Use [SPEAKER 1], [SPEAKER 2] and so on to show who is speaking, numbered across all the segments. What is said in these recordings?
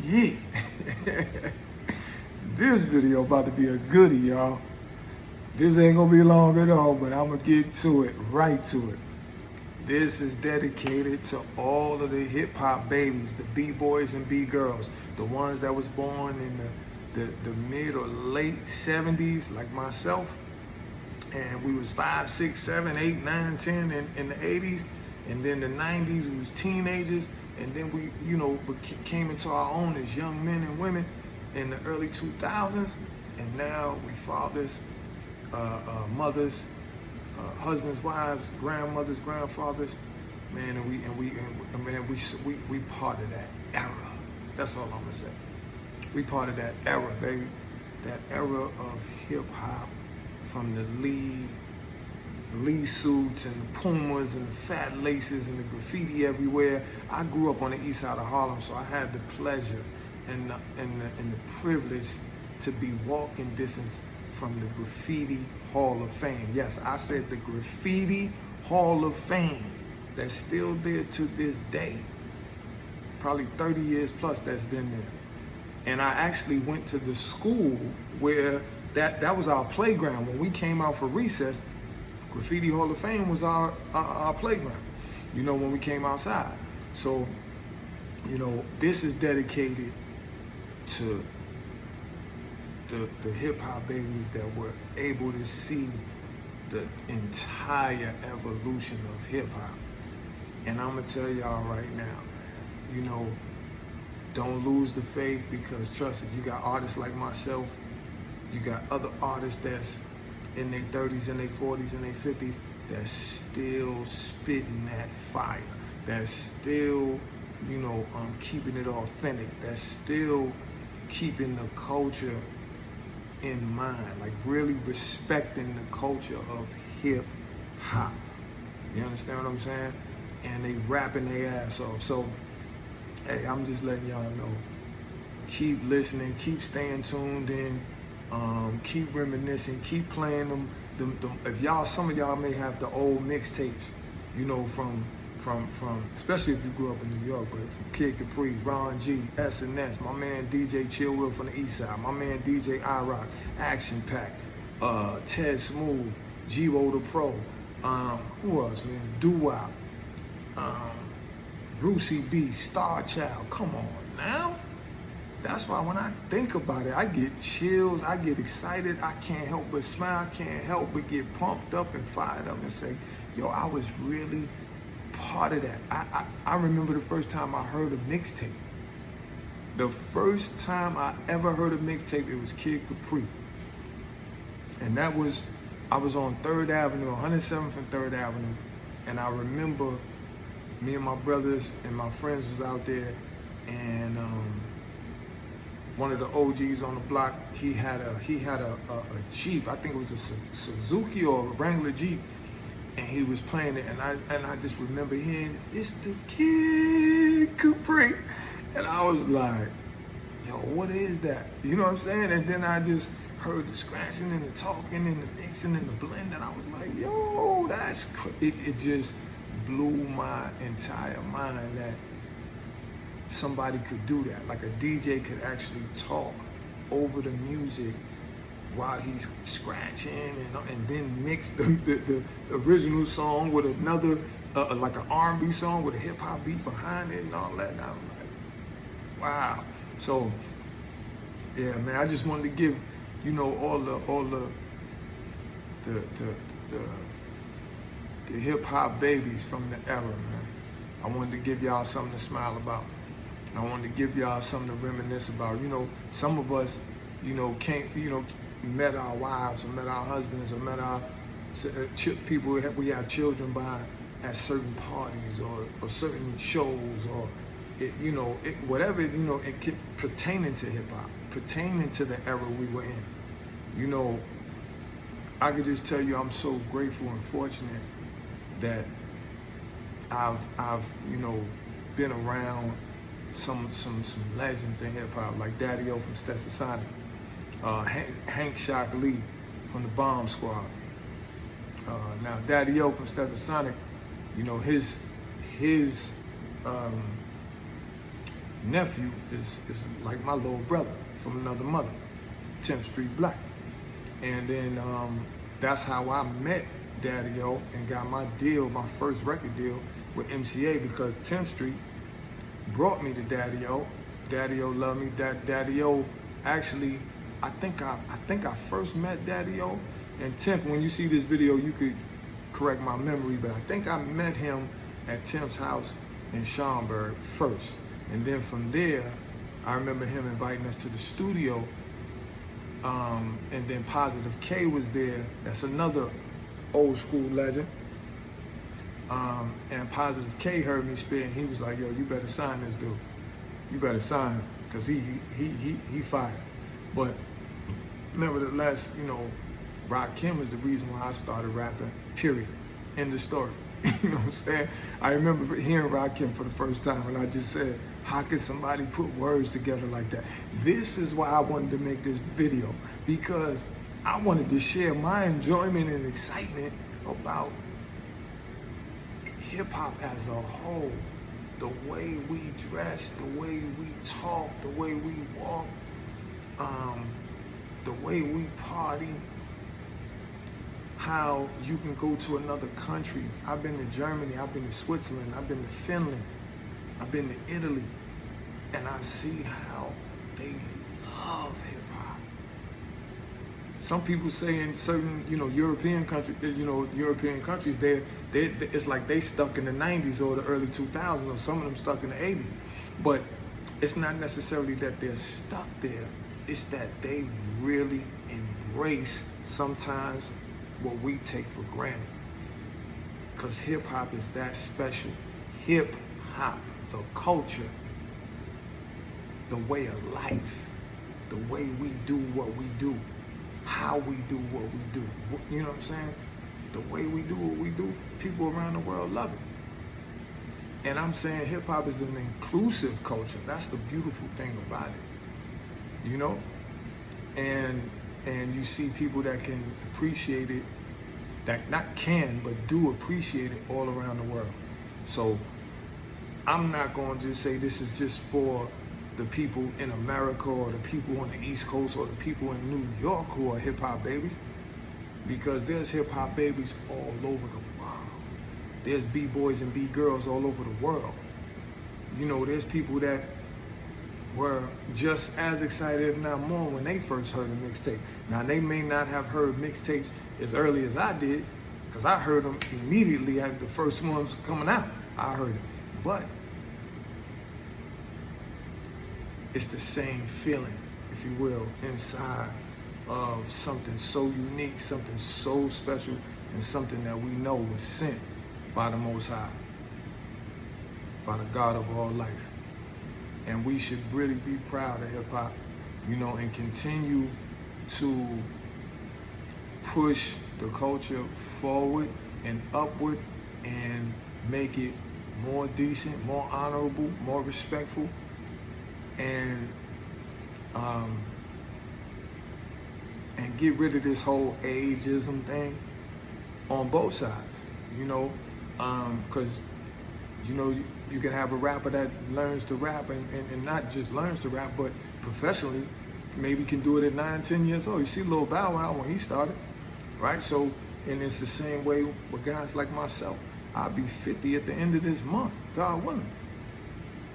[SPEAKER 1] Yeah. This video about to be a goodie, y'all. This ain't gonna be long at all, but I'm gonna get to it, right to it. This is dedicated to all of the hip hop babies, the B-boys and B-girls, the ones that was born in the mid or late 70s, like myself. And we was 5, 6, 7, 8, 9, 10 in the 80s. And then the 90s, we was teenagers. And then we, came into our own as young men and women in the early 2000s. And now we fathers, mothers, husbands, wives, grandmothers, grandfathers, man, and we part of that era. That's all I'm gonna say. We part of that era, baby. That era of hip hop, from the Lee suits and the Pumas and the fat laces and the graffiti everywhere. I grew up on the east side of Harlem, so I had the pleasure and the privilege to be walking distance from the Graffiti Hall of Fame. Yes, I said the Graffiti Hall of Fame, that's still there to this day. Probably 30 years plus that's been there. And I actually went to the school where that was our playground. When we came out for recess, Graffiti Hall of Fame was our playground, when we came outside. So, this is dedicated to the hip hop babies that were able to see the entire evolution of hip hop. And I'm gonna tell y'all right now, man, don't lose the faith, because trust me, you got artists like myself, you got other artists that's in their 30s and their 40s and their 50s that's still spitting that fire, that's still, keeping it authentic, that's still keeping the culture in mind, like really respecting the culture of hip hop. You understand what I'm saying? And they rapping their ass off. So, hey, I'm just letting y'all know. Keep listening, keep staying tuned in, keep reminiscing, keep playing them. If some of y'all may have the old mixtapes, from especially if you grew up in New York, but from Kid Capri, Ron G, S&S, my man DJ Chillwill from the East Side, my man DJ I-Rock, Action Pack, Ted Smooth, G-Wo the Pro, who else, man? Doo-Wop, Brucey B, Star Child. Come on now. That's why when I think about it, I get chills, I get excited, I can't help but smile, I can't help but get pumped up and fired up and say, yo, I was really part of that. I remember the first time I heard a mixtape. The first time I ever heard a mixtape, it was Kid Capri. And I was on 3rd Avenue, 107th and 3rd Avenue. And I remember me and my brothers and my friends was out there, and one of the OGs on the block, he had a Jeep. I think it was a Suzuki or a Wrangler Jeep. And he was playing it, and I just remember hearing, it's the Kid Capri. And I was like, yo, what is that? You know what I'm saying? And then I just heard the scratching and the talking and the mixing and the blend, and I was like, yo, it just blew my entire mind that somebody could do that. Like a DJ could actually talk over the music while he's scratching and then mix the original song with another, like an R&B song with a hip hop beat behind it and all that. And I'm like, wow. So, yeah, man, I just wanted to give, all the hip hop babies from the era, man. I wanted to give y'all something to smile about. I wanted to give y'all something to reminisce about. Some of us, met our wives or met our husbands or met our people we have children by at certain parties or certain shows, or whatever, it pertaining to hip hop, pertaining to the era we were in. I could just tell you I'm so grateful and fortunate that I've been around some legends in hip hop, like Daddy-O from Stetson Sonic, Hank Shock Lee from the Bomb Squad. Now Daddy-O from Stetson Sonic, his nephew is like my little brother from another mother, 10th Street Black. And then that's how I met Daddy-O and got my deal, my first record deal with MCA, because 10th Street brought me to Daddy-O. Daddy-O loved me. Daddy-O actually, I think I first met Daddy-O and 10th. When you see this video, you could correct my memory, but I think I met him at 10th's house in Schaumburg first. And then from there, I remember him inviting us to the studio. And then Positive K was there. That's another old school legend. And Positive K heard me spit, and he was like, "Yo, you better sign this dude. You better sign him, cause he fired." But nevertheless, you know, Rakim is the reason why I started rapping. Period. End of story. You know what I'm saying? I remember hearing Rakim for the first time, and I just said, how could somebody put words together like that? This is why I wanted to make this video, because I wanted to share my enjoyment and excitement about hip hop as a whole. The way we dress, the way we talk, the way we walk, the way we party. How you can go to another country. I've been to Germany, I've been to Switzerland, I've been to Finland, I've been to Italy, and I see how they love hip hop. Some people say in certain, European countries, it's like they stuck in the 90s or the early 2000s, or some of them stuck in the 80s. But it's not necessarily that they're stuck there. It's that they really embrace sometimes what we take for granted. Because hip hop is that special. Hip hop, the culture, the way of life, the way we do what we do, how we do what we do. You know what I'm saying? The way we do what we do, people around the world love it. And I'm saying hip hop is an inclusive culture. That's the beautiful thing about it. You know? And you see people that can appreciate it, that not can, but do appreciate it all around the world. So I'm not going to just say this is just for the people in America or the people on the East Coast or the people in New York who are hip hop babies, because there's hip hop babies all over the world. There's B-boys and B-girls all over the world. You know, there's people that were just as excited, if not more, when they first heard a mixtape. Now, they may not have heard mixtapes as early as I did, because I heard them immediately after the first ones coming out. I heard it. But it's the same feeling, if you will, inside of something so unique, something so special, and something that we know was sent by the Most High, by the God of all life. And we should really be proud of hip hop, and continue to push the culture forward and upward and make it more decent, more honorable, more respectful, and get rid of this whole ageism thing on both sides, because you can have a rapper that learns to rap and not just learns to rap, but professionally maybe can do it at 9, 10 years old. You see Lil Bow Wow when he started, right? So, and it's the same way with guys like myself. I'll be 50 at the end of this month, God willing.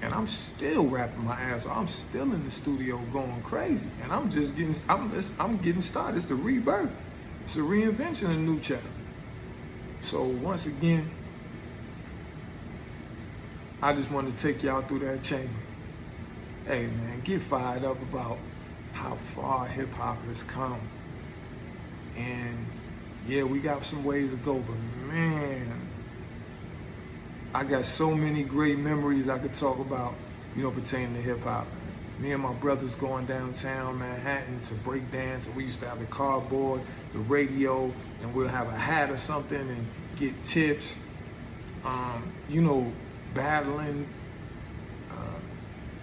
[SPEAKER 1] And I'm still rapping my ass off. I'm still in the studio going crazy. And I'm getting started. It's the rebirth. It's a reinvention, a new chapter. So once again, I just want to take y'all through that chamber. Hey man, get fired up about how far hip hop has come. And yeah, we got some ways to go, but man, I got so many great memories I could talk about, pertaining to hip hop. Me and my brothers going downtown Manhattan to break dance, and we used to have the cardboard, the radio, and we'll have a hat or something and get tips. Battling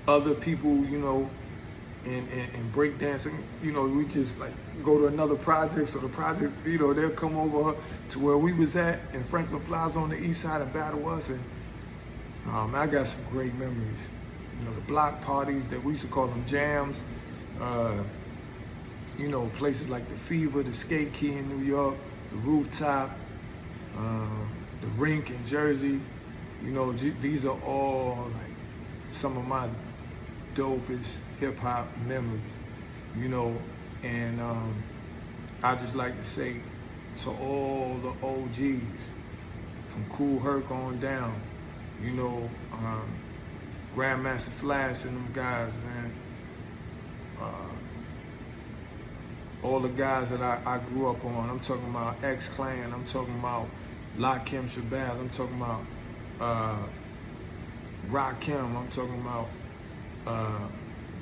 [SPEAKER 1] other people, and break dancing. We just like go to another project, so the projects, they'll come over to where we was at in Franklin Plaza on the east side and battle us. And I got some great memories. You know, the block parties that we used to call them jams. You know, places like the Fever, the Skate Key in New York, the Rooftop, the Rink in Jersey. You know, these are all like some of my dopest hip hop memories. You know, and I just like to say to all the OGs, from Kool Herc on down, you know, Grandmaster Flash and them guys, man. All the guys that I grew up on. I'm talking about X-Clan, I'm talking about Lakim Shabazz, I'm talking about Rakim, I'm talking about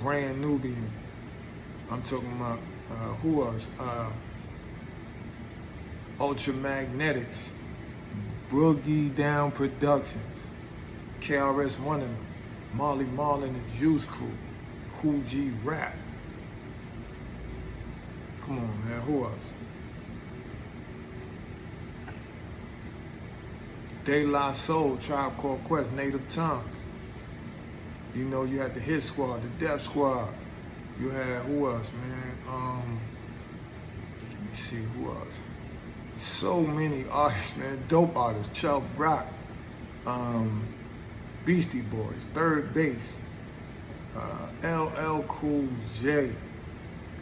[SPEAKER 1] Brand Nubian, I'm talking about who else? Ultramagnetics, Boogie Down Productions, KRS One of them, Marley Marl and the Juice Crew, Cool G Rap. Come on, man, who else? De La Soul, Tribe Called Quest, Native Tongues. You know, you had the Hit Squad, the Death Squad. You had, who else, man? Let me see, who else? So many artists, man, dope artists. Chubb Rock, Beastie Boys, Third Base, LL Cool J,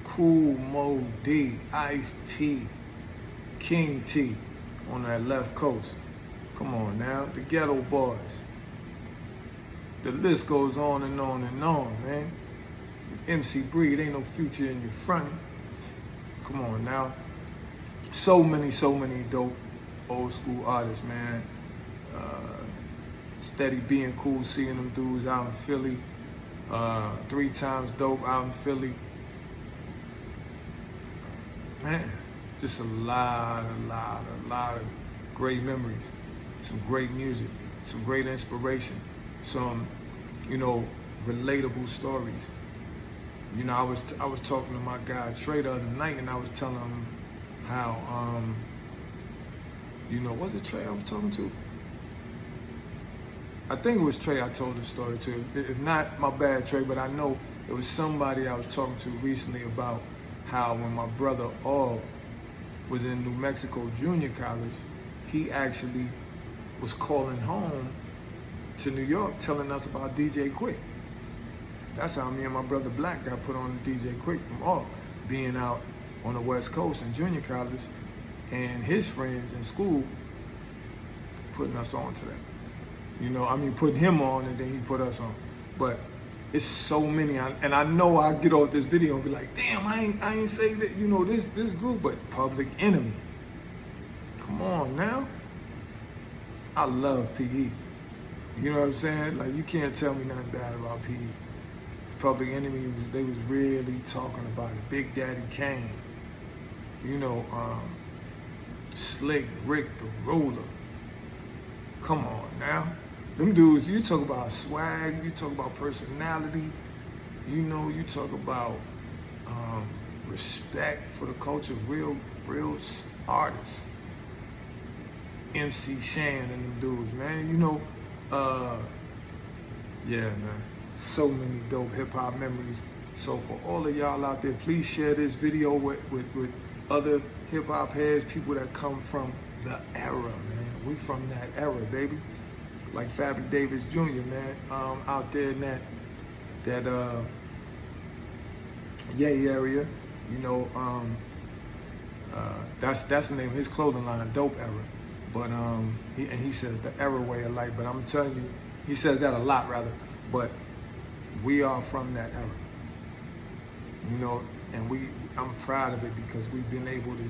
[SPEAKER 1] Cool Mo D, Ice-T, King T on that left coast. Come on now, the Ghetto Boys. The list goes on and on and on, man. MC Breed, ain't no future in your front. Come on now. So many dope old school artists, man. Steady being cool, seeing them dudes out in Philly. 3 Times Dope out in Philly. Man, just a lot of great memories. Some great music, some great inspiration, some, you know, relatable stories. You know, I was talking to my guy Trey the other night, and I was telling him how, you know, was it Trey I was talking to? I think it was Trey I told the story to. If not, my bad, Trey, but I know it was somebody I was talking to recently about how when my brother Aug was in New Mexico Junior College, he actually was calling home to New York telling us about DJ Quick. That's how me and my brother Black got put on the DJ Quick from Aug, being out on the West Coast in junior college, and his friends in school putting us on to that. You know, I mean, putting him on and then he put us on. But it's so many, and I know I get off this video and be like, damn, I ain't say that, you know, this group, but Public Enemy. Come on now. I love PE. You know what I'm saying? Like, you can't tell me nothing bad about PE. Public Enemy, they was really talking about it. Big Daddy Kane. You know, Slick Rick the Ruler. Come on now. Them dudes, you talk about swag, you talk about personality, you know, you talk about respect for the culture, real artists. MC Shan and them dudes, man. You know, yeah, man. So many dope hip-hop memories. So for all of y'all out there, please share this video with other hip-hop heads, people that come from the era, man. We from that era, baby. Like Fabby Davis Jr., man, out there in that Yay area, you know, that's the name of his clothing line, Dope Era. But he says the era way of life. But I'm telling you, he says that a lot rather. But we are from that era, you know, and I'm proud of it because we've been able to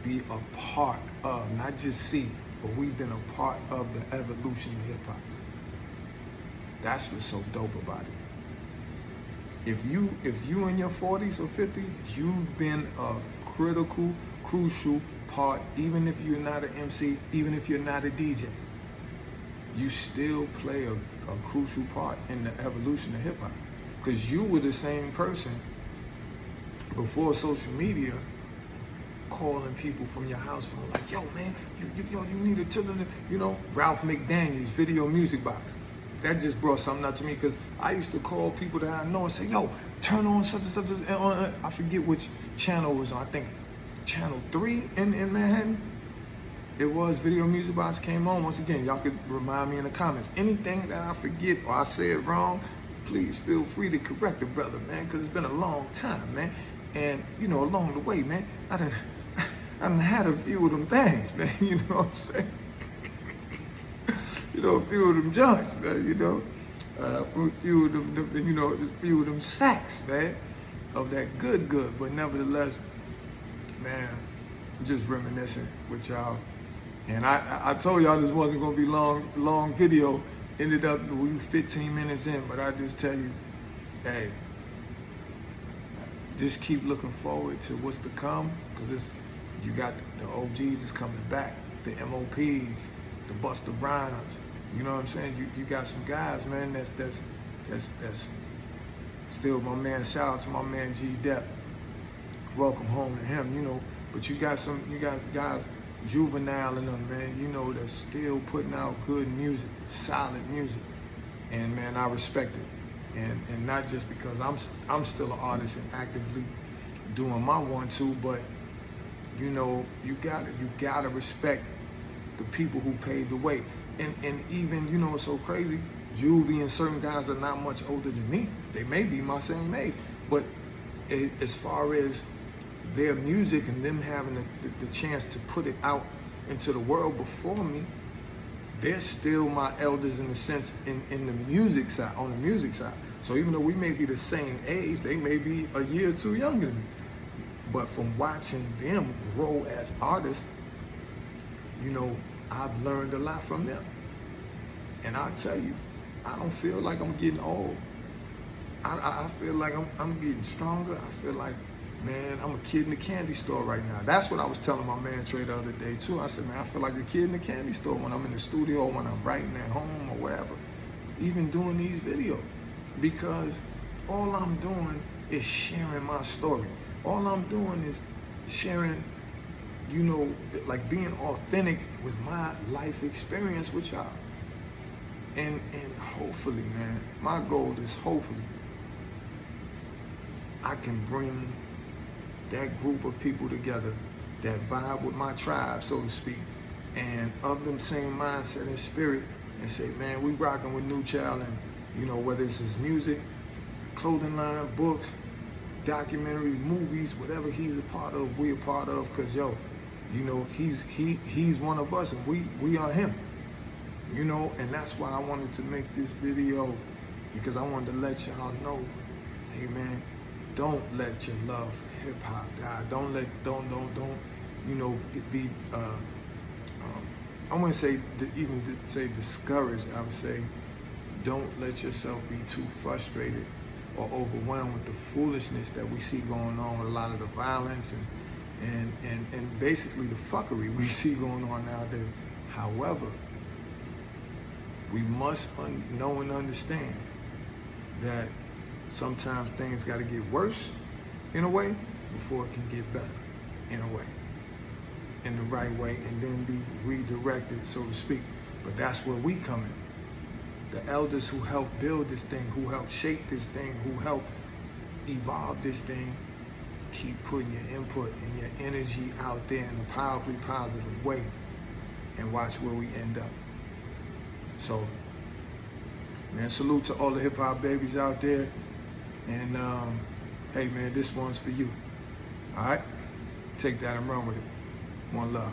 [SPEAKER 1] be a part of, not just see, but we've been a part of the evolution of hip hop. That's what's so dope about it. If you in your 40s or 50s, you've been a crucial part, even if you're not an MC, even if you're not a DJ, you still play a crucial part in the evolution of hip hop. Because you were the same person before social media, calling people from your house phone like, yo man, you need to, you know, Ralph McDaniels Video Music Box. that just brought something up to me, because I used to call people that I know and say, yo, turn on such and such. I forget which channel it was on. I think channel 3 in Manhattan. It was Video Music Box came on. Once again, y'all could remind me in the comments. Anything that I forget or I say it wrong, please feel free to correct the brother, man, because it's been a long time, man. And, you know, along the way, man, I done had a few of them things, man, you know what I'm saying? You know, a few of them joints, man, you know? A few of them, you know, a few of them sacks, man, of that good. But nevertheless, man, just reminiscing with y'all. And I told y'all this wasn't gonna be long video. Ended up, we were 15 minutes in, but I just tell you, hey, just keep looking forward to what's to come, because you got the OGs is coming back, the MOPs, the Busta Rhymes. You know what I'm saying? You got some guys, man. That's still my man. Shout out to my man G Dep. Welcome home to him. You know, but you got guys, Juvenile and them, man. You know, that's still putting out good music, solid music, and man, I respect it. And not just because I'm still an artist and actively doing my 1-2, but you know, you gotta respect the people who paved the way. And even, you know, it's so crazy, Juvie and certain guys are not much older than me. They may be my same age, but as far as their music and them having the chance to put it out into the world before me, they're still my elders in the sense in the music side, on the music side. So even though we may be the same age, they may be a year or two younger than me. But from watching them grow as artists, you know, I've learned a lot from them. And I'll tell you, I don't feel like I'm getting old. I feel like I'm getting stronger. I feel like, man, I'm a kid in the candy store right now. That's what I was telling my man Trey the other day too. I said, man, I feel like a kid in the candy store when I'm in the studio, when I'm writing at home or wherever, even doing these videos. Because all I'm doing is sharing my story. All I'm doing is sharing, you know, like being authentic with my life experience with y'all. And hopefully, man, my goal is hopefully I can bring that group of people together that vibe with my tribe, so to speak, and of them same mindset and spirit, and say, man, we rocking with New Child, and you know, whether it's his music, clothing line, books, documentary, movies, whatever he's a part of, we a part of, because yo, you know, he's one of us and we are him. You know, and that's why I wanted to make this video, because I wanted to let y'all know, hey man, don't let your love for hip hop die. Don't, you know, be, I wouldn't say even say discouraged. I would say, don't let yourself be too frustrated or overwhelmed with the foolishness that we see going on with a lot of the violence and basically the fuckery we see going on nowadays. However, we must know and understand that sometimes things got to get worse in a way before it can get better in a way, in the right way, and then be redirected, so to speak. But that's where we come in. The elders who helped build this thing, who helped shape this thing, who helped evolve this thing, keep putting your input and your energy out there in a powerfully positive way, and watch where we end up. So, man, salute to all the hip hop babies out there. And hey man, this one's for you. All right? Take that and run with it. One love.